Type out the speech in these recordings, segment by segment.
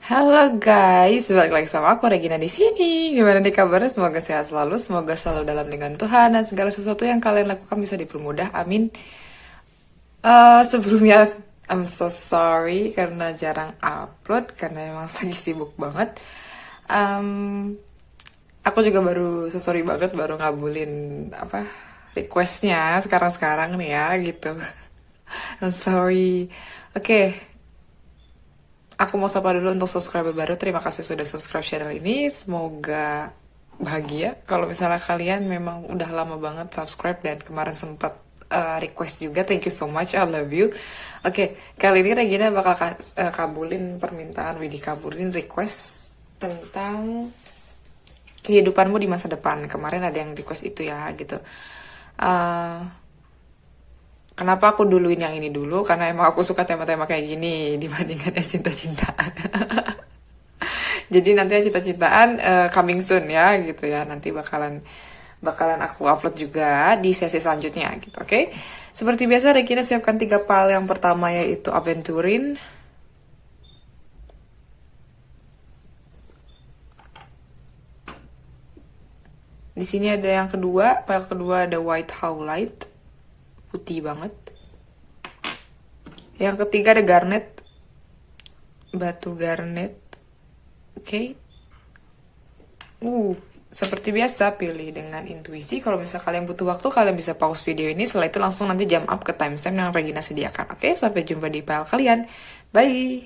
Halo guys, balik lagi sama aku Regina di sini. Gimana nih kabarnya? Semoga sehat selalu, semoga selalu dalam lindungan Tuhan dan segala sesuatu yang kalian lakukan bisa dipermudah. Amin. Sebelumnya I'm so sorry karena jarang upload karena emang lagi sibuk banget. Um, aku juga baru sorry banget baru ngabulin apa requestnya sekarang-sekarang nih ya gitu. I'm sorry. Oke, aku mau sapa dulu untuk subscriber baru. Terima kasih sudah subscribe channel ini. Semoga bahagia. Kalau misalnya kalian memang udah lama banget subscribe dan kemarin sempat request juga. Thank you so much. I love you. Oke, kali ini Regina bakal kabulin permintaan Widi, kabulin request tentang kehidupanmu di masa depan. Kemarin ada yang request itu ya gitu. Eh, Kenapa aku duluin yang ini dulu? Karena emang aku suka tema-tema kayak gini dibandingkan yang cinta-cintaan. Jadi nanti yang cinta-cintaan coming soon ya gitu ya. Nanti bakalan bakalan aku upload juga di sesi selanjutnya gitu, oke? Seperti biasa Regina siapkan 3 file. Yang pertama yaitu Aventurin. Di sini ada yang kedua, file kedua ada White Howlite. Putih banget. Yang ketiga ada Garnet. Batu Garnet. Oke. Seperti biasa pilih dengan intuisi. Kalau misalnya kalian butuh waktu, kalian bisa pause video ini. Setelah itu langsung nanti jump up ke timestamp yang Regina sediakan. Oke, sampai jumpa di file kalian. Bye.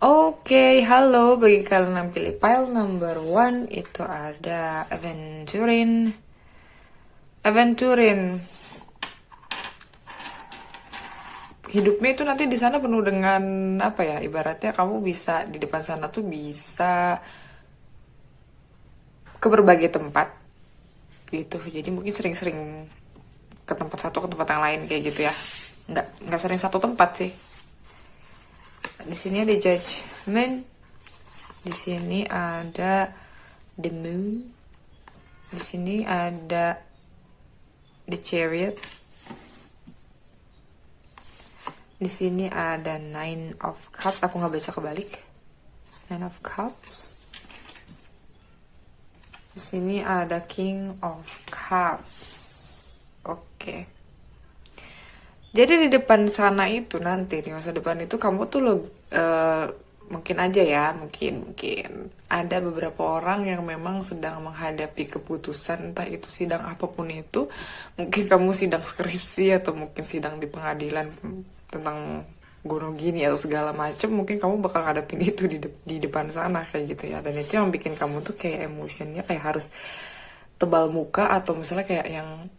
Oke, halo. Bagi kalian yang pilih file number 1 itu ada Aventurin. Aventurin. Hidupnya itu nanti di sana penuh dengan apa ya? Ibaratnya kamu bisa di depan sana tuh bisa ke berbagai tempat gitu. Jadi mungkin sering-sering ke tempat satu ke tempat yang lain kayak gitu ya. Nggak sering satu tempat sih. Di sini ada Judgment. Di sini ada The Moon. Di sini ada The Chariot. Di sini ada Nine of Cups. Aku nggak baca kebalik. Nine of Cups. Di sini ada King of Cups. Oke. Jadi di depan sana itu nanti di masa depan itu kamu tuh mungkin aja ya, mungkin ada beberapa orang yang memang sedang menghadapi keputusan, entah itu sidang apapun itu. Mungkin kamu sidang skripsi atau mungkin sidang di pengadilan tentang gunung gini atau segala macam, mungkin kamu bakal ngadepin itu di depan sana kayak gitu ya. Dan itu yang bikin kamu tuh kayak emotionnya kayak harus tebal muka atau misalnya kayak yang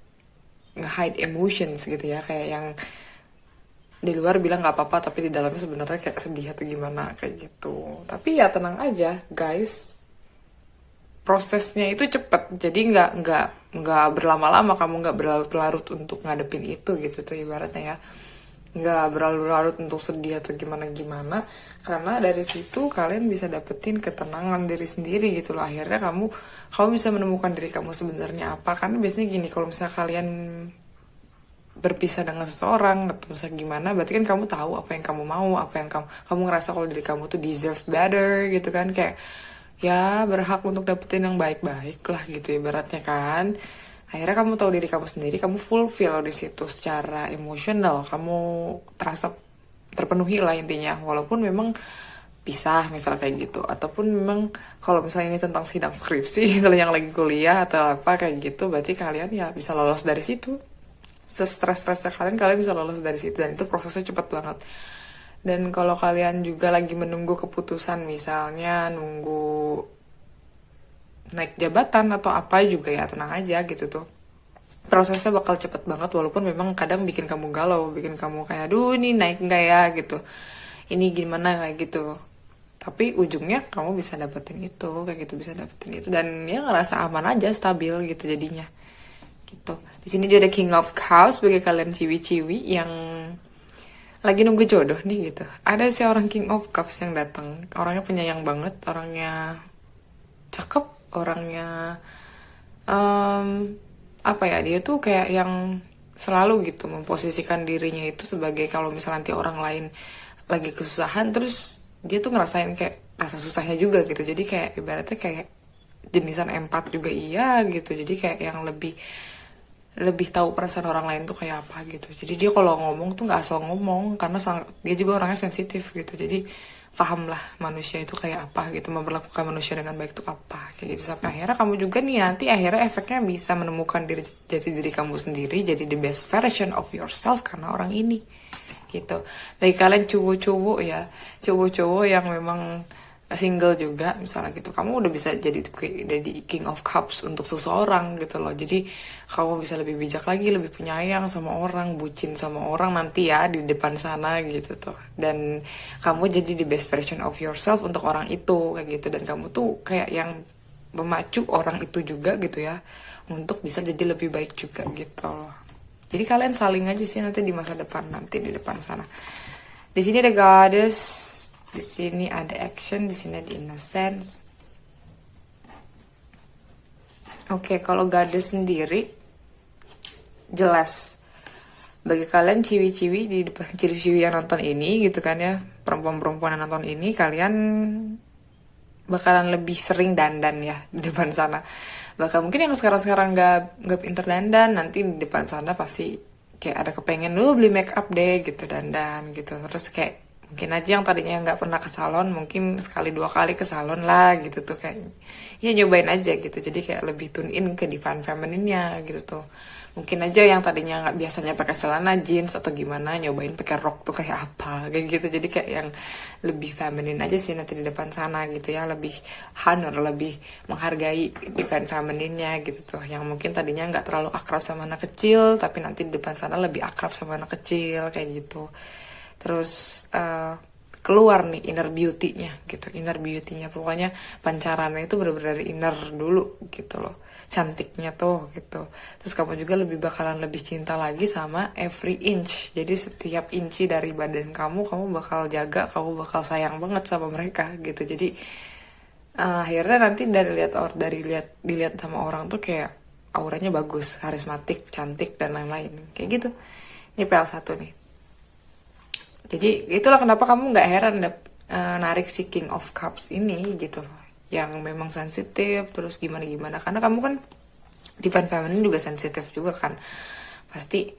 nge-hide emotions gitu ya, kayak yang di luar bilang nggak apa-apa tapi di dalamnya sebenarnya kayak sedih atau gimana kayak gitu. Tapi ya tenang aja guys, prosesnya itu cepet, jadi nggak berlama-lama, kamu nggak berlarut-larut untuk ngadepin itu gitu tuh ibaratnya ya, nggak berlarut-larut untuk sedih atau gimana-gimana, karena dari situ kalian bisa dapetin ketenangan diri sendiri gitu loh. Akhirnya kamu bisa menemukan diri kamu sebenarnya apa. Karena biasanya gini, kalau misalnya kalian berpisah dengan seseorang atau misalnya gimana, berarti kan kamu tahu apa yang kamu mau, apa yang kamu ngerasa kalau diri kamu tuh deserve better gitu kan, kayak ya berhak untuk dapetin yang baik-baik lah gitu ibaratnya kan. Akhirnya kamu tahu diri kamu sendiri, kamu fulfill di situ secara emosional, kamu terasa terpenuhi lah intinya. Walaupun memang pisah misalnya kayak gitu, ataupun memang kalau misalnya ini tentang sidang skripsi misalnya yang lagi kuliah atau apa kayak gitu, berarti kalian ya bisa lolos dari situ. Sestres-stresnya kalian bisa lolos dari situ, dan itu prosesnya cepat banget. Dan kalau kalian juga lagi menunggu keputusan, misalnya nunggu naik jabatan atau apa juga, ya tenang aja gitu tuh, prosesnya bakal cepet banget. Walaupun memang kadang bikin kamu galau, bikin kamu kayak aduh ini naik nggak ya gitu, ini gimana kayak gitu, tapi ujungnya kamu bisa dapetin itu kayak gitu, bisa dapetin itu dan ya ngerasa aman aja, stabil gitu jadinya gitu. Di sini juga ada King of Cups bagi kalian ciwi-ciwi yang lagi nunggu jodoh nih gitu. Ada sih orang King of Cups yang datang, orangnya penyayang banget, orangnya cakep, orangnya apa ya, dia tuh kayak yang selalu gitu memposisikan dirinya itu sebagai kalau misalnya nanti orang lain lagi kesusahan, terus dia tuh ngerasain kayak rasa susahnya juga gitu. Jadi kayak ibaratnya kayak jenisan empat juga iya gitu. Jadi kayak yang lebih lebih tahu perasaan orang lain tuh kayak apa gitu. Jadi dia kalau ngomong tuh nggak asal ngomong, karena dia juga orangnya sensitif gitu. Jadi paham lah manusia itu kayak apa gitu, memperlakukan manusia dengan baik itu apa kayak gitu. Sampai akhirnya kamu juga nih nanti akhirnya efeknya bisa menemukan jati diri kamu sendiri, jadi the best version of yourself karena orang ini gitu. Bagi kalian cowok-cowok ya, cowok-cowok yang memang single juga misalnya gitu, kamu udah bisa jadi king of cups untuk seseorang gitu loh. Jadi kamu bisa lebih bijak lagi, lebih penyayang sama orang, bucin sama orang nanti ya di depan sana gitu tuh. Dan kamu jadi the best version of yourself untuk orang itu kayak gitu. Dan kamu tuh kayak yang memacu orang itu juga gitu ya, untuk bisa jadi lebih baik juga gitu loh. Jadi kalian saling aja sih nanti di masa depan, nanti di depan sana. Di sini ada goddess, di sini ada action, di sini ada innocence. Oke, kalau goddess sendiri jelas bagi kalian ciwi-ciwi di depan, ciwi-ciwi yang nonton ini gitu kan ya, perempuan-perempuan yang nonton ini, kalian bakalan lebih sering dandan ya di depan sana. Bahkan mungkin yang sekarang-sekarang nggak pinter dandan, nanti di depan sana pasti kayak ada kepengen lu beli make up deh gitu, dandan gitu. Terus kayak mungkin aja yang tadinya nggak pernah ke salon, mungkin sekali dua kali ke salon lah gitu tuh, kayak ya nyobain aja gitu. Jadi kayak lebih tune in ke divine feminine-nya gitu tuh. Mungkin aja yang tadinya nggak biasanya pakai celana jeans atau gimana, nyobain pakai rok tuh kayak apa kayak gitu. Jadi kayak yang lebih feminin aja sih nanti di depan sana gitu ya, lebih honor, lebih menghargai divine feminine-nya gitu tuh. Yang mungkin tadinya nggak terlalu akrab sama anak kecil, tapi nanti di depan sana lebih akrab sama anak kecil kayak gitu. Terus keluar nih inner beauty-nya gitu, inner beauty-nya pokoknya pancarannya itu bener-bener dari inner dulu gitu loh, cantiknya tuh gitu. Terus kamu juga lebih bakalan lebih cinta lagi sama every inch, jadi setiap inci dari badan kamu bakal jaga, kamu bakal sayang banget sama mereka gitu. Jadi akhirnya nanti dilihat sama orang tuh kayak auranya bagus, karismatik, cantik dan lain-lain kayak gitu. Ini PL1 nih. Jadi itulah kenapa kamu nggak heran narik si King of Cups ini gitu, yang memang sensitif terus gimana-gimana, karena kamu kan divine feminine juga sensitif juga kan, pasti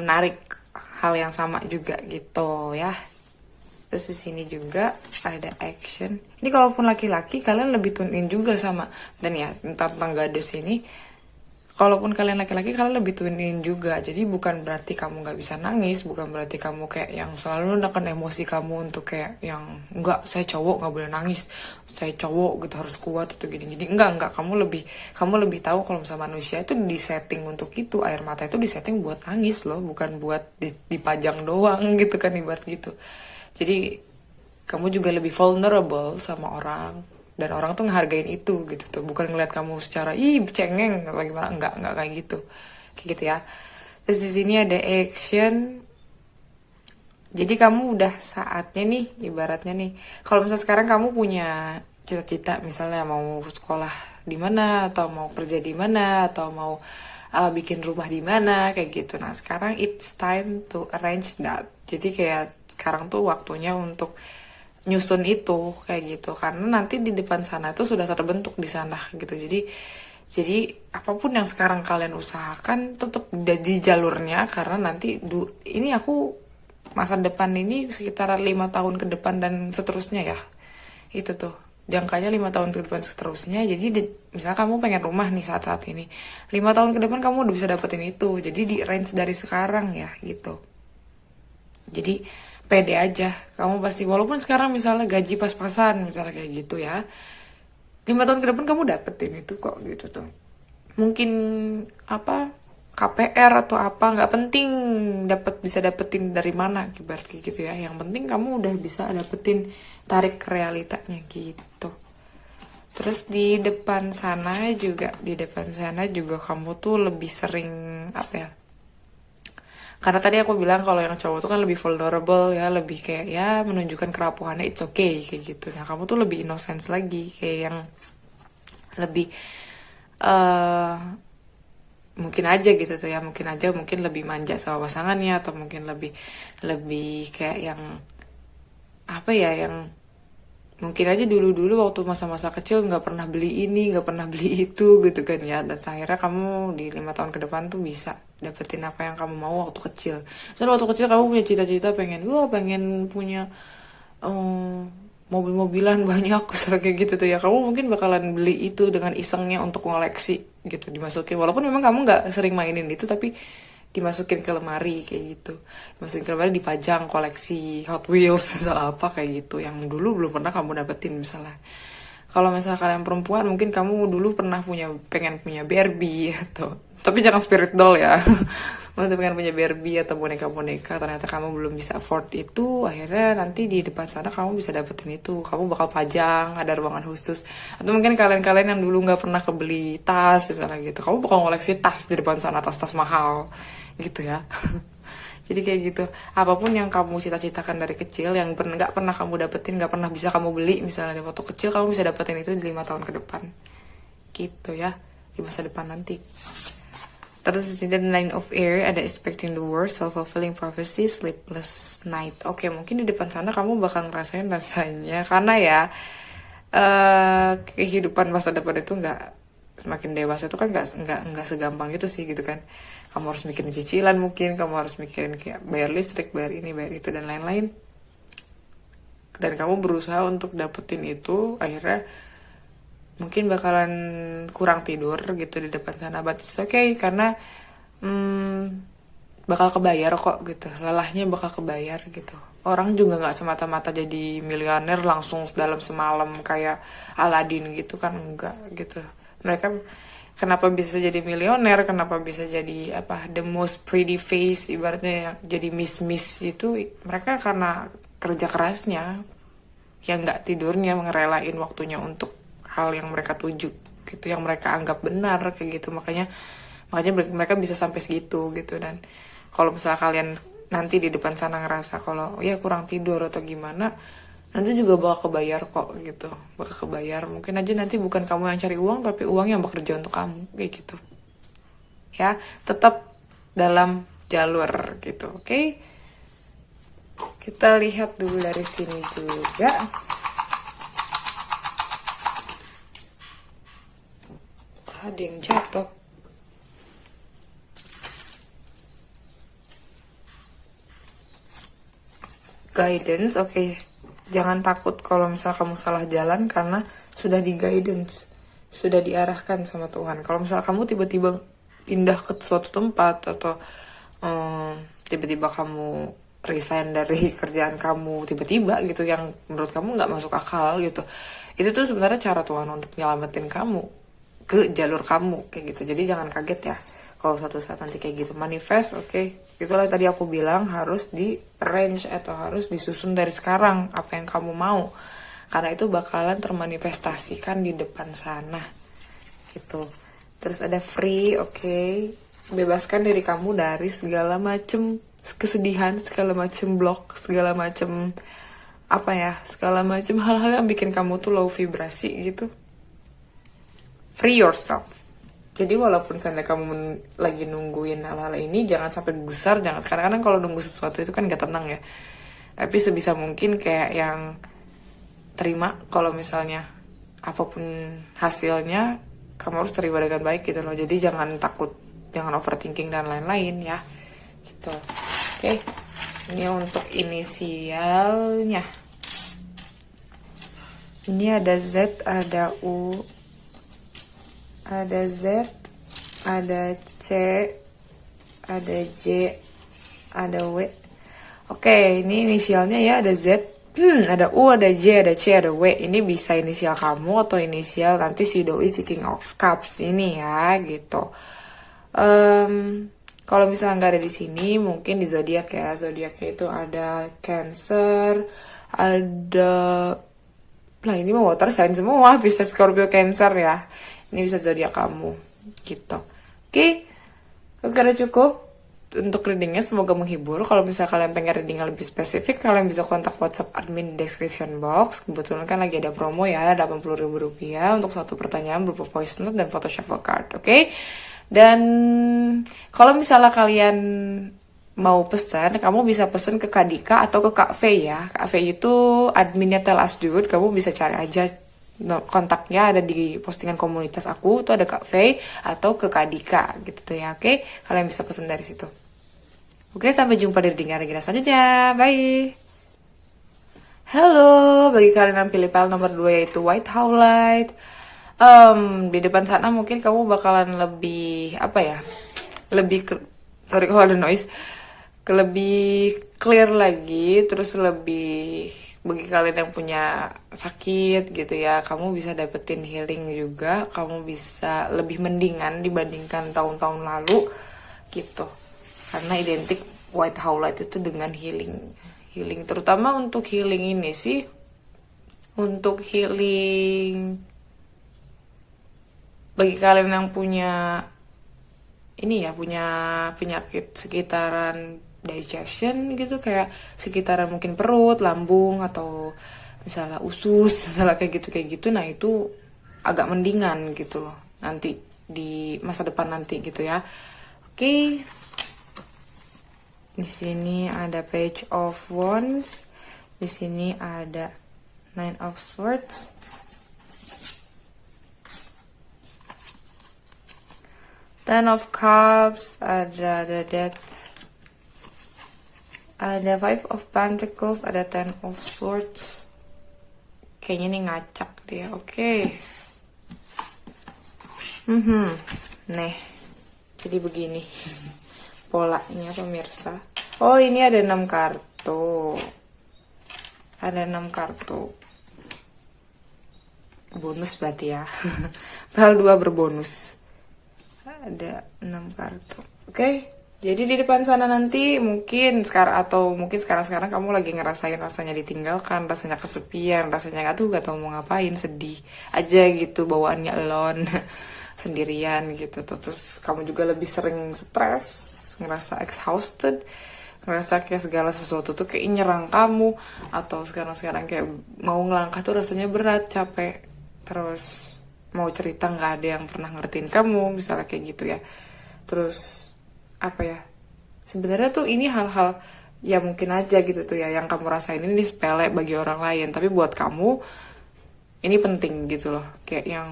narik hal yang sama juga gitu ya. Terus di sini juga ada action. Ini kalaupun laki-laki kalian lebih tune in juga sama, dan ya tentang gadis ini, kalaupun kalian laki-laki kalian lebih tuinin juga. Jadi bukan berarti kamu nggak bisa nangis, bukan berarti kamu kayak yang selalu menekan emosi kamu untuk kayak yang enggak, saya cowok nggak boleh nangis, saya cowok gitu harus kuat atau gini-gini. Enggak, kamu lebih tahu kalau misalnya manusia itu disetting untuk itu, air mata itu disetting buat nangis loh, bukan buat dipajang doang gitu kan, ibarat gitu. Jadi kamu juga lebih vulnerable sama orang, dan orang tuh ngehargain itu gitu tuh, bukan ngeliat kamu secara ih cengeng atau gimana, enggak kayak gitu, kayak gitu ya. Terus di sini ada action. Jadi kamu udah saatnya nih, ibaratnya nih, kalau misalnya sekarang kamu punya cita-cita misalnya mau sekolah di mana, atau mau kerja di mana, atau mau bikin rumah di mana kayak gitu. Nah sekarang it's time to arrange that. Jadi kayak sekarang tuh waktunya untuk nyusun itu kayak gitu, karena nanti di depan sana itu sudah terbentuk di sana gitu. Jadi apapun yang sekarang kalian usahakan tetap di jalurnya, karena nanti ini aku masa depan ini sekitar 5 tahun ke depan dan seterusnya ya, itu tuh jangkanya 5 tahun ke depan seterusnya. Jadi misalnya kamu pengen rumah nih saat-saat ini, 5 tahun ke depan kamu udah bisa dapetin itu. Jadi di range dari sekarang ya gitu. Jadi pede aja, kamu pasti, walaupun sekarang misalnya gaji pas-pasan misalnya kayak gitu ya, 5 tahun ke depan kamu dapetin itu kok gitu tuh. Mungkin apa, KPR atau apa, nggak penting bisa dapetin dari mana berarti gitu ya, yang penting kamu udah bisa dapetin, tarik ke realitanya gitu. Terus di depan sana juga kamu tuh lebih sering apa ya, karena tadi aku bilang kalau yang cowok tuh kan lebih vulnerable ya, lebih kayak ya menunjukkan kerapuhannya, it's okay kayak gitu. Nah kamu tuh lebih innocence lagi, kayak yang lebih eh mungkin aja gitu tuh ya, mungkin lebih manja sama pasangannya, atau mungkin lebih lebih kayak yang apa ya, yang mungkin aja dulu-dulu waktu masa-masa kecil nggak pernah beli ini, nggak pernah beli itu gitu kan ya. Dan akhirnya kamu di 5 tahun ke depan tuh bisa dapetin apa yang kamu mau waktu kecil. Soalnya waktu kecil kamu punya cita-cita pengen, wah pengen punya mobil-mobilan banyak, misalnya kayak gitu tuh ya. Kamu mungkin bakalan beli itu dengan isengnya untuk ngoleksi gitu, dimasukin. Walaupun memang kamu nggak sering mainin itu, tapi dimasukin ke lemari kayak gitu, dimasukin ke lemari, dipajang koleksi Hot Wheels misalnya apa kayak gitu yang dulu belum pernah kamu dapetin misalnya. Kalau misalnya kalian perempuan, mungkin kamu dulu pernah pengen punya Barbie atau, tapi jangan spirit doll ya. Maksudnya pengen punya Barbie atau boneka-boneka, ternyata kamu belum bisa afford itu, akhirnya nanti di depan sana kamu bisa dapetin itu, kamu bakal pajang, ada ruangan khusus. Atau mungkin kalian-kalian yang dulu nggak pernah kebeli tas misalnya gitu, kamu bakal ngoleksi tas di depan sana, tas-tas mahal gitu ya. Jadi kayak gitu, apapun yang kamu cita-citakan dari kecil, yang nggak pernah kamu dapetin, nggak pernah bisa kamu beli misalnya di waktu kecil, kamu bisa dapetin itu di 5 tahun ke depan gitu ya, di masa depan nanti. Terus di sini ada Nine of Air, ada expecting the worst, self-fulfilling prophecy, sleepless night. Oke, mungkin di depan sana kamu bakal ngerasain rasanya, karena ya kehidupan masa depan itu nggak, semakin dewasa itu kan nggak segampang gitu sih gitu kan. Kamu harus mikirin cicilan, mungkin kamu harus mikirin kayak bayar listrik, bayar ini, bayar itu, dan lain-lain. Dan kamu berusaha untuk dapetin itu, akhirnya mungkin bakalan kurang tidur gitu di depan sana. But it's okay, karena bakal kebayar kok gitu, lelahnya bakal kebayar gitu. Orang juga nggak semata-mata jadi miliuner langsung dalam semalam kayak Aladin gitu kan, enggak gitu. Mereka kenapa bisa jadi milioner, kenapa bisa jadi apa, the most pretty face ibaratnya ya, jadi miss itu, mereka karena kerja kerasnya, yang nggak tidurnya, ngerelain waktunya untuk hal yang mereka tuju gitu, yang mereka anggap benar kayak gitu. Makanya mereka bisa sampai segitu gitu. Dan kalau misalnya kalian nanti di depan sana ngerasa kalau ya kurang tidur atau gimana, nanti juga bakal kebayar kok gitu, bakal kebayar. Mungkin aja nanti bukan kamu yang cari uang, tapi uang yang bekerja untuk kamu kayak gitu ya. Tetap dalam jalur gitu, oke? Kita lihat dulu dari sini juga. Ada yang jatuh. Guidance, oke. Jangan takut kalau misalnya kamu salah jalan, karena sudah di guidance, sudah diarahkan sama Tuhan. Kalau misalnya kamu tiba-tiba pindah ke suatu tempat, atau tiba-tiba kamu resign dari kerjaan kamu tiba-tiba gitu, yang menurut kamu nggak masuk akal gitu, itu tuh sebenarnya cara Tuhan untuk nyelamatin kamu ke jalur kamu kayak gitu. Jadi jangan kaget ya kalau suatu saat nanti kayak gitu. Manifest, oke. Itulah tadi aku bilang, harus di arrange atau harus disusun dari sekarang apa yang kamu mau, karena itu bakalan termanifestasikan di depan sana gitu. Terus ada free, oke. Bebaskan diri kamu dari segala macem kesedihan, segala macem blok, segala macem apa ya, segala macem hal-hal yang bikin kamu tuh low vibrasi gitu. Free yourself. Jadi walaupun seandainya kamu lagi nungguin hal-hal ini, jangan sampai gusar, jangan. Karena kalau nunggu sesuatu itu kan gak tenang ya. Tapi sebisa mungkin kayak yang terima kalau misalnya apapun hasilnya, kamu harus terima dengan baik gitu loh. Jadi jangan takut, jangan overthinking dan lain-lain ya. Gitu. Oke. Ini untuk inisialnya. Ini ada Z, ada U, ada Z, ada C, ada J, ada W. Oke, ini inisialnya ya, ada Z, ada U, ada J, ada C, ada W. Ini bisa inisial kamu atau inisial nanti si doi, si King of Cups ini ya, gitu. Kalau misalnya nggak ada di sini, mungkin di zodiak ya. Zodiaknya itu ada Cancer, ada, nah ini mau water sign semua, Pisces, Scorpio, Cancer ya. Ini bisa zodiak kamu gitu. Oke, udah cukup untuk readingnya, semoga menghibur. Kalau misalnya kalian pengen reading yang lebih spesifik, kalian bisa kontak WhatsApp admin di description box. Kebetulan kan lagi ada promo ya, Rp80.000 untuk satu pertanyaan berupa voice note dan photo shuffle card. Oke? Dan kalau misalnya kalian mau pesan, kamu bisa pesan ke Kak Dika atau ke Kak Faye ya. Kak Faye itu adminnya Tell Us Dude, kamu bisa cari aja kontaknya ada di postingan komunitas aku, tuh ada Kak Faye atau ke Kak Dika gitu tuh ya, oke? Kalian bisa pesan dari situ. Oke, sampai jumpa di reading selanjutnya. Bye! Halo, bagi kalian yang pilih file nomor 2 yaitu White Howlite. Di depan sana mungkin kamu bakalan lebih, apa ya, lebih, sorry kalau ada noise, lebih clear lagi, terus lebih, bagi kalian yang punya sakit gitu ya, kamu bisa dapetin healing juga, kamu bisa lebih mendingan dibandingkan tahun-tahun lalu gitu. Karena identik White Howlite itu dengan healing terutama untuk healing ini sih, untuk healing bagi kalian yang punya ini ya, punya penyakit sekitaran digestion gitu, kayak sekitaran mungkin perut, lambung, atau misalnya usus, misalnya kayak gitu, nah itu agak mendingan gitu loh nanti di masa depan nanti gitu ya. Oke. Di sini ada Page of Wands. Di sini ada Nine of Swords. Ten of Cups, ada The Death. Ada Five of Pentacles, ada Ten of Swords. Kayaknya nih ngacak dia. Oke. Nih. Jadi begini polanya pemirsa. Oh, ini ada 6 kartu. Ada 6 kartu. Bonus berarti ya. Padahal 2 berbonus. Ada 6 kartu. Oke. Jadi di depan sana nanti mungkin sekarang kamu lagi ngerasain rasanya ditinggalkan, rasanya kesepian, rasanya gak tahu mau ngapain, sedih aja gitu bawaannya alone. Sendirian gitu tuh. Terus kamu juga lebih sering stres, ngerasa exhausted, ngerasa kayak segala sesuatu tuh kayak nyerang kamu, atau sekarang kayak mau ngelangkah tuh rasanya berat, capek, terus mau cerita nggak ada yang pernah ngertiin kamu, misalnya kayak gitu ya. Terus apa ya, sebenarnya tuh ini hal-hal ya mungkin aja gitu tuh ya yang kamu rasain ini sepele bagi orang lain, tapi buat kamu ini penting gitu loh, kayak yang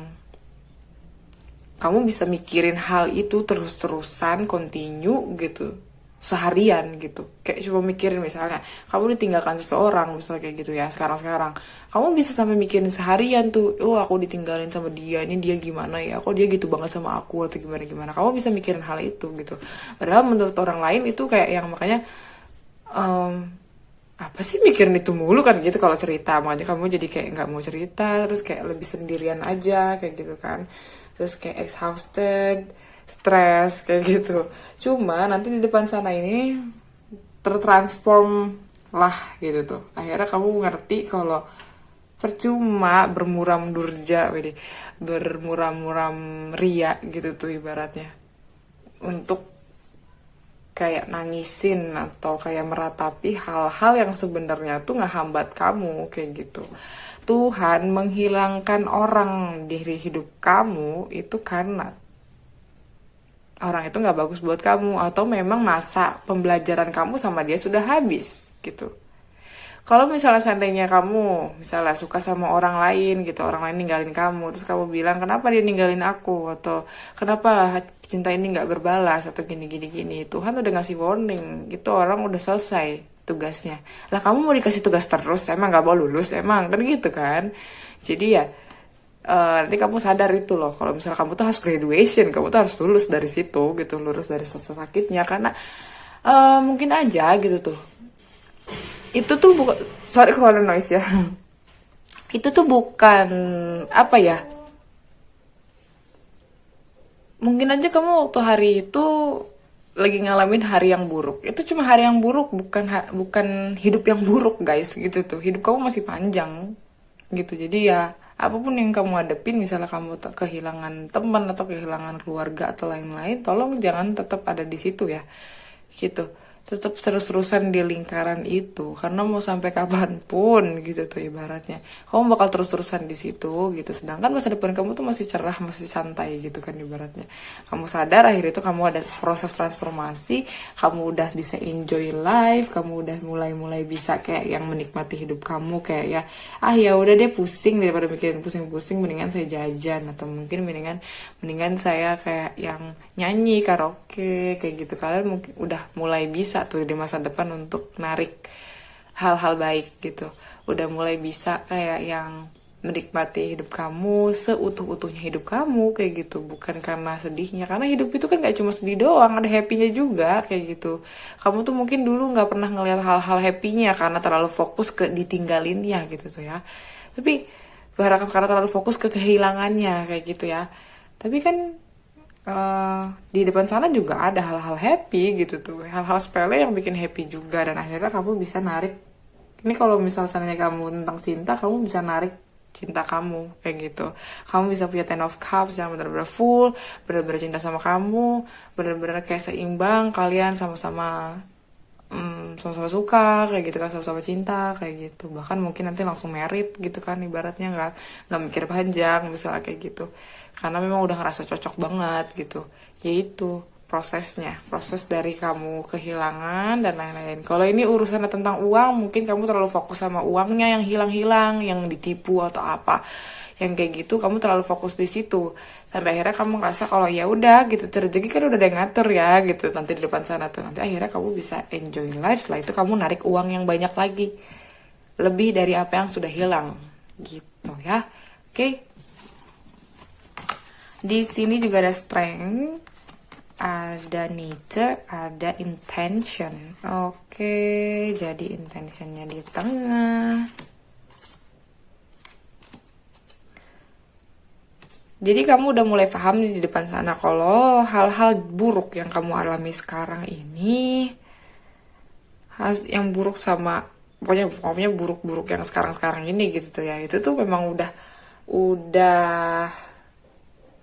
kamu bisa mikirin hal itu terus-terusan, continue gitu, seharian gitu. Kayak coba mikirin misalnya, kamu ditinggalkan seseorang, misalnya kayak gitu ya, sekarang-sekarang. Kamu bisa sampai mikirin seharian tuh, oh aku ditinggalin sama dia, ini dia gimana ya, kok dia gitu banget sama aku, atau gimana-gimana. Kamu bisa mikirin hal itu gitu. Padahal menurut orang lain itu kayak yang makanya, apa sih mikirin itu mulu kan gitu kalau cerita. Makanya kamu jadi kayak nggak mau cerita, terus kayak lebih sendirian aja, kayak gitu kan. Terus kayak exhausted, stres kayak gitu. Cuma nanti di depan sana ini tertransform lah gitu tuh. Akhirnya kamu ngerti kalau percuma bermuram durja, bermuram-muram ria gitu tuh ibaratnya. Untuk kayak nangisin atau kayak meratapi hal-hal yang sebenarnya tuh ngehambat kamu kayak gitu. Tuhan menghilangkan orang dari hidup kamu itu karena orang itu nggak bagus buat kamu, atau memang masa pembelajaran kamu sama dia sudah habis gitu. Kalau misalnya seandainya kamu misalnya suka sama orang lain gitu, orang lain ninggalin kamu, terus kamu bilang kenapa dia ninggalin aku, atau kenapa cinta ini nggak berbalas, atau gini, Tuhan udah ngasih warning gitu, orang udah selesai tugasnya. Lah kamu mau dikasih tugas terus, emang nggak mau lulus, emang kan gitu kan. Jadi ya nanti kamu sadar itu loh, kalau misalnya kamu tuh harus graduation, kamu tuh harus lulus dari situ gitu, lulus dari sakitnya, karena mungkin aja gitu tuh. Itu tuh bukan, sorry kalau ada noise ya. Itu tuh bukan apa ya? Mungkin aja kamu waktu hari itu lagi ngalamin hari yang buruk. Itu cuma hari yang buruk, bukan hidup yang buruk, guys, gitu tuh. Hidup kamu masih panjang gitu. Jadi ya apapun yang kamu hadapin, misalnya kamu kehilangan teman atau kehilangan keluarga atau lain-lain, tolong jangan tetap ada di situ ya. Gitu. tetap terus-terusan di lingkaran itu, karena mau sampai kapanpun gitu tuh ibaratnya kamu bakal terus-terusan di situ gitu, sedangkan masa depan kamu tuh masih cerah, masih santai gitu kan ibaratnya. Kamu sadar akhirnya itu kamu ada proses transformasi, kamu udah bisa enjoy life, kamu udah mulai bisa kayak yang menikmati hidup kamu, kayak ya ya udah deh, pusing daripada mikirin pusing-pusing, mendingan saya jajan, atau mungkin mendingan saya kayak yang nyanyi karaoke kayak gitu. Kalian mungkin udah mulai bisa tuh di masa depan untuk narik hal-hal baik gitu, udah mulai bisa kayak yang menikmati hidup kamu seutuh-utuhnya, hidup kamu kayak gitu, bukan karena sedihnya, karena hidup itu kan gak cuma sedih doang, ada happynya juga kayak gitu. Kamu tuh mungkin dulu nggak pernah ngelihat hal-hal happynya karena terlalu fokus ke ditinggalinnya gitu tuh ya, tapi karena terlalu fokus ke kehilangannya kayak gitu ya. Tapi kan di depan sana juga ada hal-hal happy gitu tuh, hal-hal sepele yang bikin happy juga, dan akhirnya kamu bisa narik. Ini kalau misalnya kamu tentang cinta, kamu bisa narik cinta kamu kayak gitu. Kamu bisa punya Ten of Cups yang benar-benar full, benar-benar cinta sama kamu, benar-benar kayak seimbang, kalian sama-sama sama-sama suka kayak gitu kan, sama-sama cinta kayak gitu, bahkan mungkin nanti langsung merit gitu kan ibaratnya, nggak mikir panjang misalnya kayak gitu, karena memang udah ngerasa cocok banget gitu. Yaitu prosesnya, proses dari kamu kehilangan dan lain-lain. Kalau ini urusannya tentang uang, mungkin kamu terlalu fokus sama uangnya yang hilang-hilang, yang ditipu atau apa, yang kayak gitu kamu terlalu fokus di situ sampai akhirnya kamu ngerasa kalau ya udah gitu, rezeki kan udah ada yang ngatur ya gitu, nanti di depan sana tuh nanti akhirnya kamu bisa enjoy life. Setelah itu kamu narik uang yang banyak lagi, lebih dari apa yang sudah hilang gitu ya. Oke. Di sini juga ada strength, ada nature, ada intention. Oke, jadi intentionnya di tengah. Jadi kamu udah mulai paham di depan sana kalau hal-hal buruk yang kamu alami sekarang ini, yang buruk sama pokoknya buruk-buruk yang sekarang-sekarang ini gitu tuh ya, itu tuh memang udah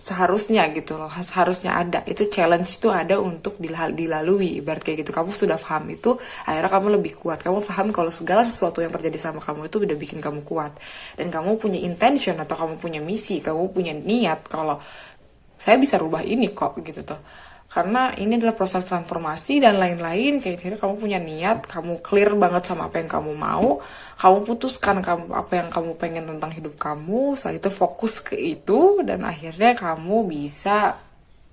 seharusnya gitu loh, seharusnya ada itu, challenge itu ada untuk dilalui, ibarat kayak gitu. Kamu sudah paham itu, akhirnya kamu lebih kuat. Kamu paham kalau segala sesuatu yang terjadi sama kamu itu udah bikin kamu kuat, dan kamu punya intention atau kamu punya misi, kamu punya niat kalau saya bisa rubah ini kok gitu tuh, karena ini adalah proses transformasi dan lain-lain kayak gitu. Kamu punya niat, kamu clear banget sama apa yang kamu mau, kamu putuskan apa yang kamu pengen tentang hidup kamu, setelah itu fokus ke itu, dan akhirnya kamu bisa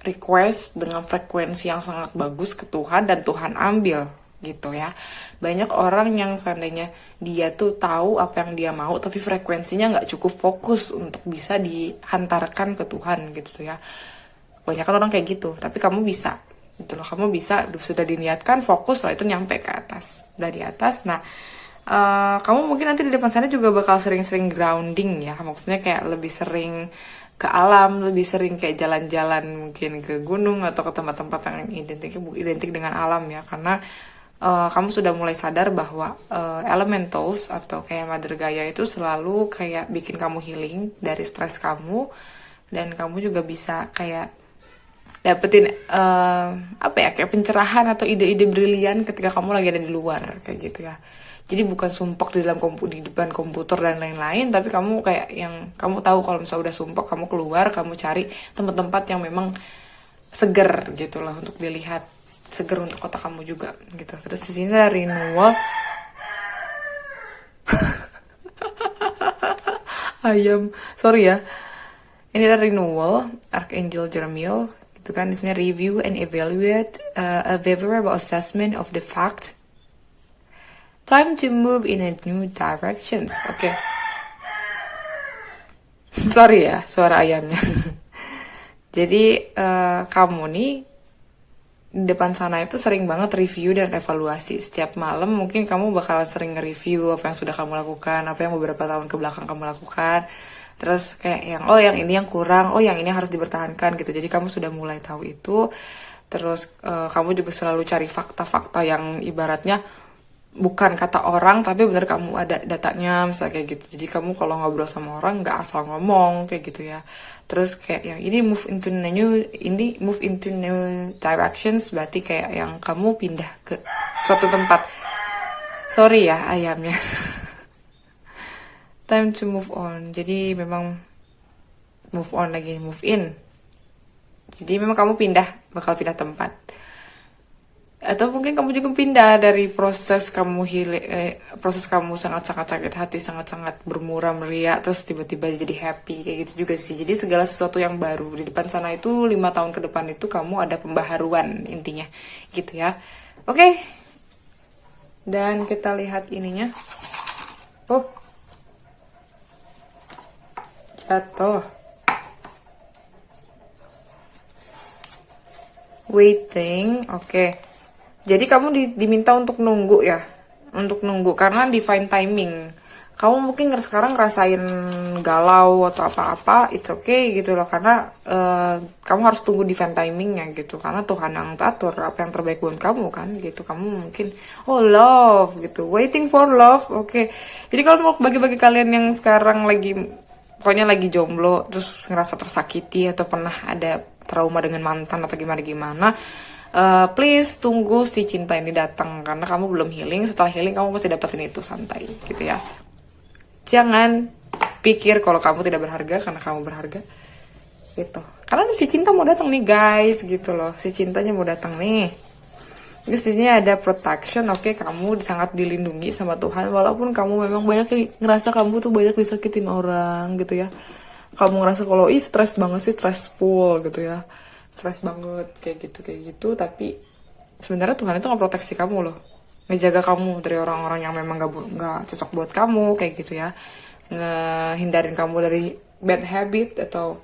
request dengan frekuensi yang sangat bagus ke Tuhan, dan Tuhan ambil gitu ya. Banyak orang yang seandainya dia tuh tahu apa yang dia mau tapi frekuensinya nggak cukup fokus untuk bisa dihantarkan ke Tuhan gitu ya. Banyak orang kayak gitu, tapi kamu bisa gitu loh, kamu bisa sudah diniatkan, fokus, lah itu nyampe ke atas, dari atas. Nah, kamu mungkin nanti di depan sana juga bakal sering-sering grounding ya, maksudnya kayak lebih sering ke alam, lebih sering kayak jalan-jalan mungkin ke gunung atau ke tempat-tempat yang identik dengan alam ya, karena kamu sudah mulai sadar bahwa elementals atau kayak Mother Gaia itu selalu kayak bikin kamu healing dari stres kamu, dan kamu juga bisa kayak dapetin apa ya, kayak pencerahan atau ide-ide brilian ketika kamu lagi ada di luar kayak gitu ya. Jadi bukan sumpok di depan komputer dan lain-lain, tapi kamu kayak yang kamu tahu kalau misalnya udah sumpok, kamu keluar, kamu cari tempat-tempat yang memang seger gitu loh untuk dilihat, seger untuk otak kamu juga gitu. Terus di sini ada renewal. Ayam, sorry ya. Ini ada renewal, Archangel Jeremiel. Itu kan di sini review and evaluate, a favorable assessment of the fact. Time to move in a new directions. Oke. Sorry ya, suara ayamnya. Jadi kamu nih di depan sana itu sering banget review dan evaluasi. Setiap malam mungkin kamu bakal sering review apa yang sudah kamu lakukan, apa yang beberapa tahun ke belakang kamu lakukan. Terus kayak yang ini yang kurang, yang ini harus dipertahankan gitu. Jadi kamu sudah mulai tahu itu. Terus kamu juga selalu cari fakta-fakta yang ibaratnya bukan kata orang, tapi bener kamu ada datanya misalnya kayak gitu. Jadi kamu kalau ngobrol sama orang nggak asal ngomong kayak gitu ya. Terus kayak yang ini move into new directions, berarti kayak yang kamu pindah ke suatu tempat. Sorry ya ayamnya. Time to move on. Jadi memang move on lagi, move in. Jadi memang kamu bakal pindah tempat. Atau mungkin kamu juga pindah dari proses kamu sangat-sangat sakit hati, sangat-sangat bermurah meriah, terus tiba-tiba jadi happy, kayak gitu juga sih. Jadi segala sesuatu yang baru di depan sana itu 5 tahun ke depan itu kamu ada pembaharuan intinya, gitu ya. Oke. Dan kita lihat ininya. Oh, jatuh. Waiting, oke. Jadi kamu diminta untuk nunggu ya, untuk nunggu karena divine timing. Kamu mungkin sekarang ngerasain galau atau apa-apa, it's okay gitu loh, karena kamu harus tunggu divine timingnya gitu, karena Tuhan yang atur apa yang terbaik buat kamu kan gitu. Kamu mungkin love gitu, waiting for love, oke. Jadi kalau mau bagi-bagi kalian yang sekarang pokoknya lagi jomblo terus ngerasa tersakiti atau pernah ada trauma dengan mantan atau gimana-gimana, please tunggu si cinta ini datang, karena kamu belum healing. Setelah healing kamu pasti dapetin itu, santai gitu ya. Jangan pikir kalau kamu tidak berharga karena kamu berharga gitu, karena si cinta mau datang nih guys gitu loh. Si cintanya mau datang nih. Di sini ada protection, oke. Kamu sangat dilindungi sama Tuhan, walaupun kamu memang ngerasa kamu tuh banyak disakitin orang gitu ya. Kamu ngerasa kalau stres banget sih, stressful gitu ya, stres banget kayak gitu, tapi sebenarnya Tuhan itu ngeproteksi kamu loh, ngejaga kamu dari orang-orang yang memang gak cocok buat kamu kayak gitu ya, ngehindarin kamu dari bad habit atau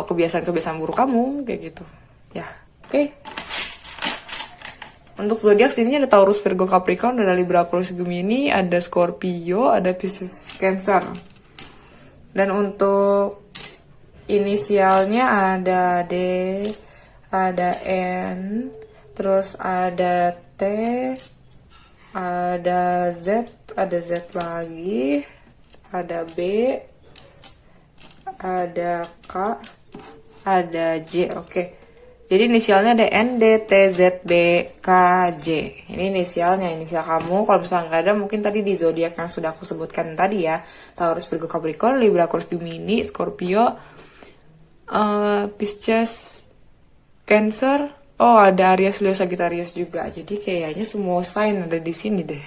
kebiasaan-kebiasaan buruk kamu kayak gitu ya. Oke. Untuk zodiak sini ada Taurus, Virgo, Capricorn, ada Libra, Aquarius, Gemini, ada Scorpio, ada Pisces, Cancer. Dan untuk inisialnya ada D, ada N, terus ada T, ada Z lagi, ada B, ada K, ada J, oke. Jadi inisialnya ada N, D, T, Z, B, K, J. Ini inisial kamu. Kalau misalnya nggak ada, mungkin tadi di zodiak yang sudah aku sebutkan tadi ya. Taurus, Virgo, Capricorn, Libra, Aquarius, Gemini, Scorpio, Pisces, Cancer. Oh, ada Aries, Leo, Sagittarius juga. Jadi kayaknya semua sign ada di sini deh.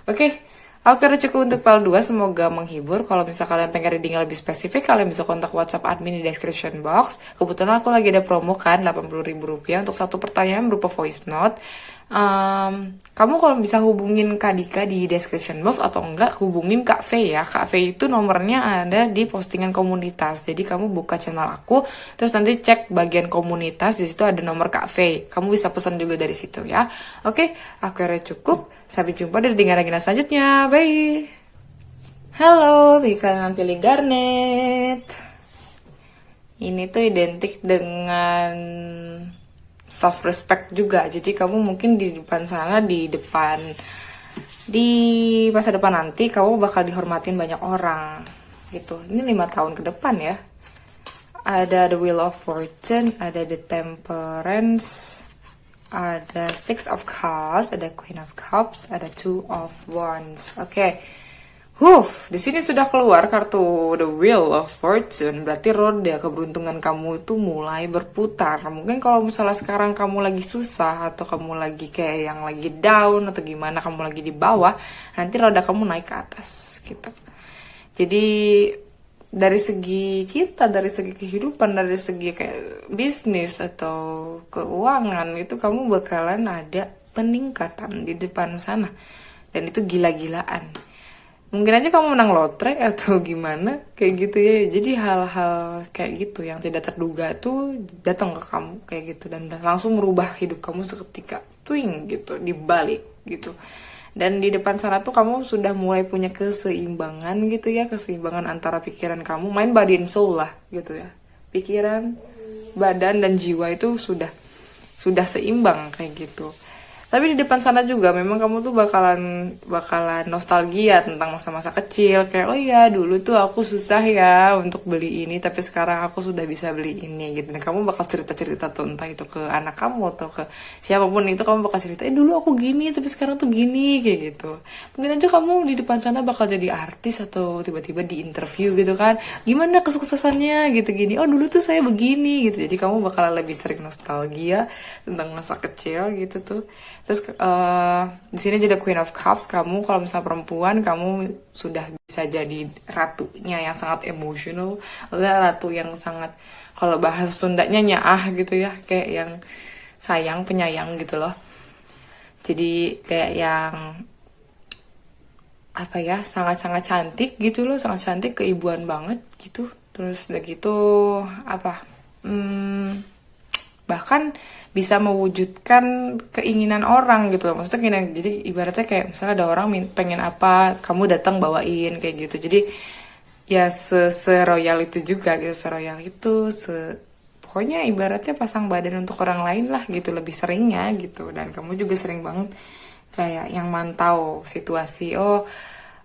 Oke. Oke, udah cukup untuk file 2. Semoga menghibur. Kalau misalnya kalian pengen reading yang lebih spesifik, kalian bisa kontak WhatsApp admin di description box. Kebetulan aku lagi ada promo kan, Rp80.000 untuk satu pertanyaan berupa voice note. Kamu kalau bisa hubungin Kak Dika di description box, atau enggak hubungin Kak V ya. Kak V itu nomornya ada di postingan komunitas. Jadi kamu buka channel aku, terus nanti cek bagian komunitas, di situ ada nomor Kak V. Kamu bisa pesan juga dari situ ya. Oke, aku udah cukup. Sampai jumpa di reading selanjutnya. Bye. Halo, kalian pilih Garnet. Ini tuh identik dengan self respect juga. Jadi kamu mungkin di depan sana, di masa depan nanti kamu bakal dihormatin banyak orang gitu. Ini 5 tahun ke depan ya. Ada the Wheel of Fortune, ada the Temperance, ada Six of Cups, ada Queen of Cups, ada Two of Wands. Oke. Di sini sudah keluar kartu The Wheel of Fortune, berarti roda keberuntungan kamu itu mulai berputar. Mungkin kalau misalnya sekarang kamu lagi susah, atau kamu lagi kayak yang lagi down, atau gimana, kamu lagi di bawah, nanti roda kamu naik ke atas gitu. Jadi dari segi cinta, dari segi kehidupan, dari segi kayak bisnis atau keuangan, itu kamu bakalan ada peningkatan di depan sana. Dan itu gila-gilaan. Mungkin aja kamu menang lotre atau gimana kayak gitu ya. Jadi hal-hal kayak gitu yang tidak terduga tuh datang ke kamu kayak gitu, dan langsung merubah hidup kamu seketika, twing gitu, dibalik gitu. Dan di depan sana tuh kamu sudah mulai punya keseimbangan gitu ya, keseimbangan antara pikiran kamu, mind, body, and soul lah gitu ya. Pikiran, badan, dan jiwa itu sudah seimbang kayak gitu. Tapi di depan sana juga memang kamu tuh bakalan bakalan nostalgia tentang masa-masa kecil. Kayak, oh iya dulu tuh aku susah ya untuk beli ini, tapi sekarang aku sudah bisa beli ini gitu. Dan kamu bakal cerita-cerita tuh, entah itu ke anak kamu atau ke siapapun itu, kamu bakal cerita, dulu aku gini tapi sekarang tuh gini, kayak gitu. Mungkin aja kamu di depan sana bakal jadi artis atau tiba-tiba di interview gitu kan. Gimana kesuksesannya gitu gini. Oh dulu tuh saya begini gitu. Jadi kamu bakalan lebih sering nostalgia tentang masa kecil gitu tuh. Terus di sini jadi Queen of Cups, kamu kalau misalnya perempuan kamu sudah bisa jadi ratunya yang sangat emotional, ratu yang sangat, kalau bahasa Sundanya nyaah gitu ya, kayak yang sayang, penyayang gitu loh. Jadi kayak yang apa ya, sangat-sangat cantik gitu loh, sangat cantik, keibuan banget gitu. Terus udah gitu apa, hmm, bahkan bisa mewujudkan keinginan orang gitu loh, maksudnya gini, jadi ibaratnya kayak misalnya ada orang pengen apa, kamu datang bawain kayak gitu. Jadi ya seroyal itu juga gitu, seroyal itu pokoknya ibaratnya pasang badan untuk orang lain lah gitu, lebih seringnya gitu. Dan kamu juga sering banget kayak yang mantau situasi. Oh,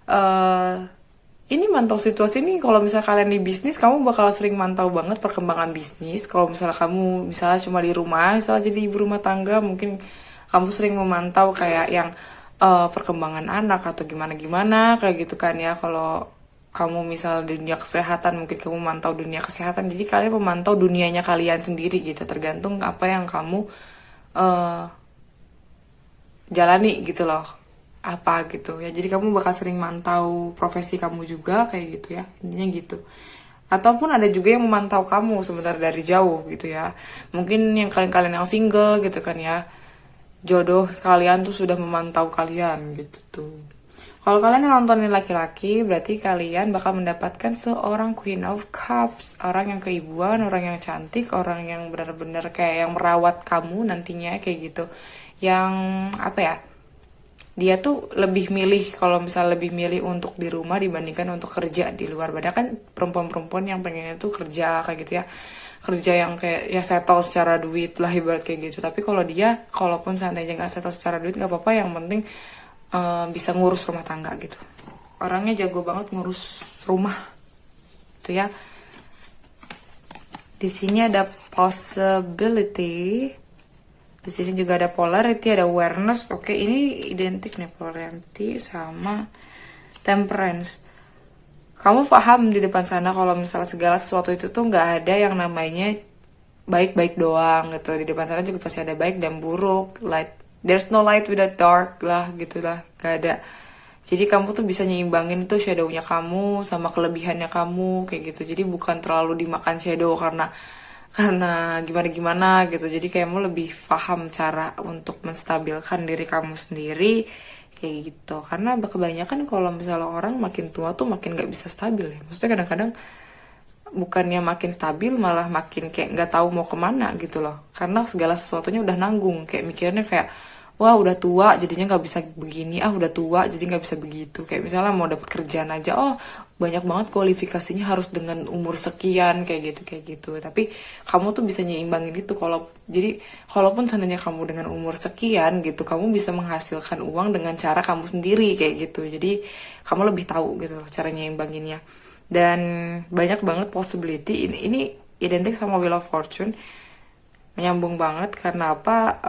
eh ini mantau situasi ini, kalau misalnya kalian di bisnis kamu bakal sering mantau banget perkembangan bisnis. Kalau misalnya kamu misalnya cuma di rumah, misalnya jadi ibu rumah tangga, mungkin kamu sering memantau kayak yang perkembangan anak atau gimana-gimana kayak gitu kan ya. Kalau kamu misal di dunia kesehatan, mungkin kamu memantau dunia kesehatan. Jadi kalian memantau dunianya kalian sendiri gitu, tergantung apa yang kamu eh, jalani gitu loh, apa gitu ya. Jadi kamu bakal sering mantau profesi kamu juga kayak gitu ya, intinya gitu. Ataupun ada juga yang memantau kamu sebenarnya dari jauh gitu ya, mungkin yang kalian-kalian yang single gitu kan ya, jodoh kalian tuh sudah memantau kalian gitu tuh. Kalau kalian yang nontonin laki-laki, berarti kalian bakal mendapatkan seorang Queen of Cups, orang yang keibuan, orang yang cantik, orang yang benar-benar kayak yang merawat kamu nantinya kayak gitu. Yang apa ya? Dia tuh lebih milih, kalau misalnya lebih milih untuk di rumah dibandingkan untuk kerja di luar. Padahal kan perempuan-perempuan yang pengennya tuh kerja kayak gitu ya, kerja yang kayak ya settle secara duit lah ibarat kayak gitu. Tapi kalau dia, kalaupun seandainya nggak settle secara duit nggak apa-apa, yang penting bisa ngurus rumah tangga gitu. Orangnya jago banget ngurus rumah tuh ya. Di sini ada possibility. Di sini juga ada polarity, ada awareness. Oke, ini identik nih polarity sama temperance. Kamu paham di depan sana kalau misalnya segala sesuatu itu tuh nggak ada yang namanya baik-baik doang gitu. Di depan sana juga pasti ada baik dan buruk. There's no light without dark lah gitu lah. Gak ada. Jadi kamu tuh bisa nyimbangin tuh shadownya kamu sama kelebihannya kamu kayak gitu. Jadi bukan terlalu dimakan shadow karena gimana-gimana gitu. Jadi kamu lebih paham cara untuk menstabilkan diri kamu sendiri kayak gitu. Karena kebanyakan kalau misalnya orang makin tua tuh makin gak bisa stabil ya. Maksudnya kadang-kadang bukannya makin stabil, malah makin kayak nggak tahu mau kemana gitu loh. Karena segala sesuatunya udah nanggung, kayak mikirnya kayak wah udah tua jadinya nggak bisa begini, ah udah tua jadi nggak bisa begitu. Kayak misalnya mau dapet kerjaan aja, oh banyak banget kualifikasinya harus dengan umur sekian kayak gitu. Tapi kamu tuh bisa nyeimbangin itu. Jadi kalaupun seandainya kamu dengan umur sekian gitu, kamu bisa menghasilkan uang dengan cara kamu sendiri kayak gitu. Jadi kamu lebih tahu gitu loh cara nyeimbanginnya. Dan banyak banget possibility. Ini identik sama Wheel of Fortune, menyambung banget. Karena apa?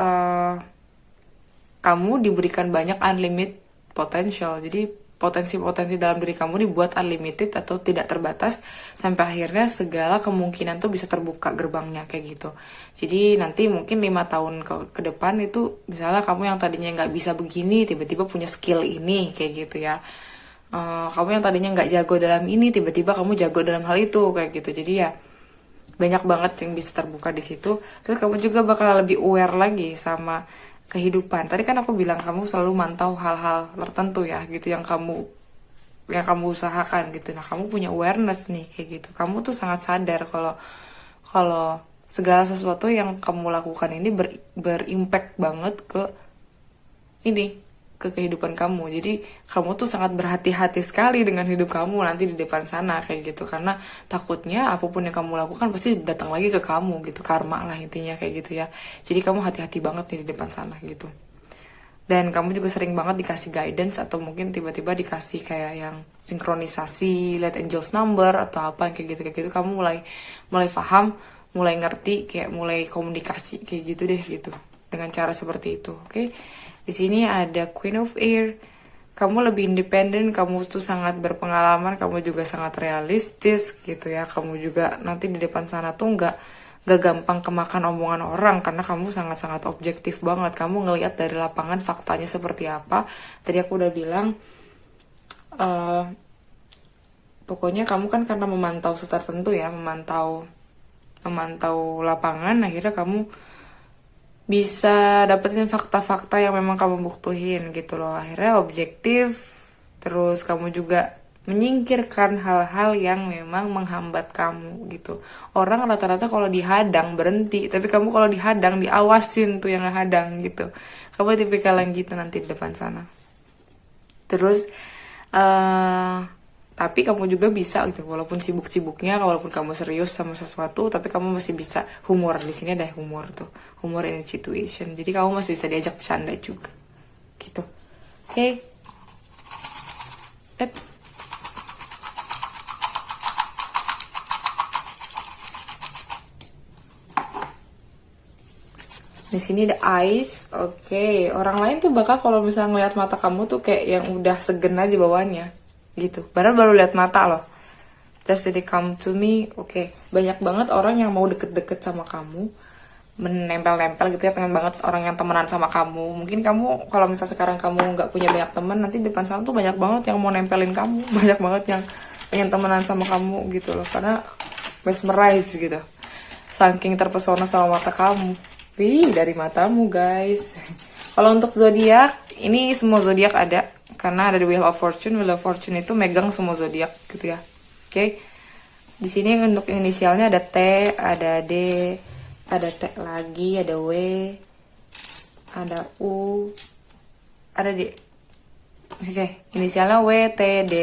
Kamu diberikan banyak unlimited potential. Jadi potensi-potensi dalam diri kamu dibuat unlimited atau tidak terbatas, sampai akhirnya segala kemungkinan tuh bisa terbuka gerbangnya kayak gitu. Jadi nanti mungkin 5 tahun ke depan itu misalnya kamu yang tadinya nggak bisa begini tiba-tiba punya skill ini kayak gitu ya. Kamu yang tadinya nggak jago dalam ini tiba-tiba kamu jago dalam hal itu kayak gitu. Jadi ya banyak banget yang bisa terbuka di situ. Terus kamu juga bakal lebih aware lagi sama kehidupan. Tadi kan aku bilang kamu selalu mantau hal-hal tertentu ya gitu yang kamu usahakan gitu. Nah, kamu punya awareness nih kayak gitu. Kamu tuh sangat sadar kalau kalau segala sesuatu yang kamu lakukan ini berimpact banget ke ini, ke kehidupan kamu. Jadi kamu tuh sangat berhati-hati sekali dengan hidup kamu nanti di depan sana kayak gitu. Karena takutnya apapun yang kamu lakukan pasti datang lagi ke kamu gitu. Karma lah intinya kayak gitu ya. Jadi kamu hati-hati banget nih di depan sana gitu. Dan kamu juga sering banget dikasih guidance atau mungkin tiba-tiba dikasih kayak yang sinkronisasi, lihat angels number atau apa kayak gitu. Kamu mulai paham, mulai ngerti, kayak mulai komunikasi kayak gitu deh gitu. Dengan cara seperti itu, oke? Di sini ada Queen of Air. Kamu lebih independen, kamu tuh sangat berpengalaman, kamu juga sangat realistis gitu ya. Kamu juga nanti di depan sana tuh gak gampang kemakan omongan orang karena kamu sangat-sangat objektif banget. Kamu ngelihat dari lapangan faktanya seperti apa. Tadi aku udah bilang, pokoknya kamu kan karena memantau tertentu ya, memantau lapangan, akhirnya kamu bisa dapetin fakta-fakta yang memang kamu buktiin gitu loh. Akhirnya objektif, terus kamu juga menyingkirkan hal-hal yang memang menghambat kamu gitu. Orang rata-rata kalau dihadang berhenti, tapi kamu kalau dihadang diawasin tuh yang ngehadang gitu. Kamu tipikal yang gitu nanti di depan sana. Terus tapi kamu juga bisa gitu, walaupun sibuk-sibuknya, walaupun kamu serius sama sesuatu, tapi kamu masih bisa humor. Di sini ada humor tuh, humor in a situation. Jadi kamu masih bisa diajak bercanda juga, gitu. Oke. Di sini ada eyes. Oke, orang lain tuh bakal kalau misalnya ngeliat mata kamu tuh kayak yang udah segen aja bawaannya gitu. Padahal baru lihat mata loh. Terus jadi come to me. Oke, banyak banget orang yang mau deket-deket sama kamu, menempel-nempel gitu ya, pengen banget orang yang temenan sama kamu. Mungkin kamu kalau misalnya sekarang kamu nggak punya banyak teman, nanti di depan sana tuh banyak banget yang mau nempelin kamu, banyak banget yang pengen temenan sama kamu gitu loh, karena mesmerize gitu, saking terpesona sama mata kamu. Wih, dari matamu guys. Kalau untuk zodiak, ini semua zodiak ada karena ada di Wheel of Fortune. Wheel of Fortune itu megang semua zodiak gitu ya. Oke. Di sini untuk inisialnya ada T, ada D, ada T lagi, ada W, ada U, ada D. Oke, inisialnya W, T, D,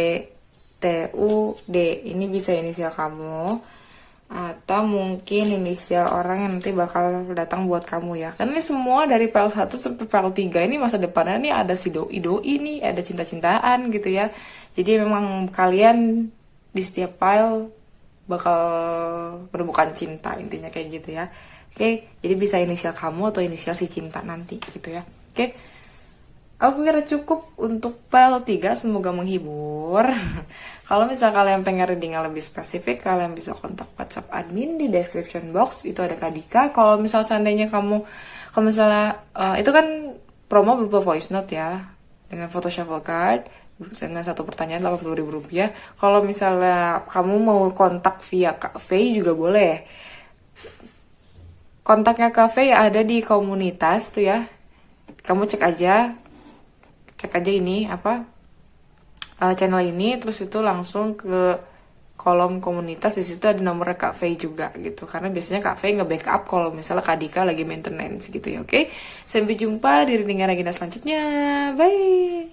T, U, D. Ini bisa inisial kamu atau mungkin inisial orang yang nanti bakal datang buat kamu ya. Karena ini semua dari PL 1 sampai PL 3 ini masa depannya nih ada si doi nih, ada cinta-cintaan gitu ya. Jadi memang kalian di setiap file bakal menemukan cinta, intinya kayak gitu ya. Oke, jadi bisa inisial kamu atau inisial si cinta nanti gitu ya. Oke. Aku kira cukup untuk file 3, semoga menghibur. Kalau misalnya kalian pengen reading yang lebih spesifik, kalian bisa kontak WhatsApp admin di description box, itu ada Kak Dika. Kalau misalnya seandainya kalau misalnya, itu kan promo berupa voice note ya, dengan foto shuffle card, dengan satu pertanyaan 80.000 rupiah. Kalau misalnya kamu mau kontak via Kak Faye juga boleh. Kontaknya Kak Faye ada di komunitas tuh ya. Kamu cek aja ini apa channel ini, terus itu langsung ke kolom komunitas. Di situ ada nomor Kak Faye juga gitu, karena biasanya Kak Faye nge-backup kalau misalnya Kak Dika lagi maintenance gitu ya. Oke, sampai jumpa di readingan Regina selanjutnya, bye.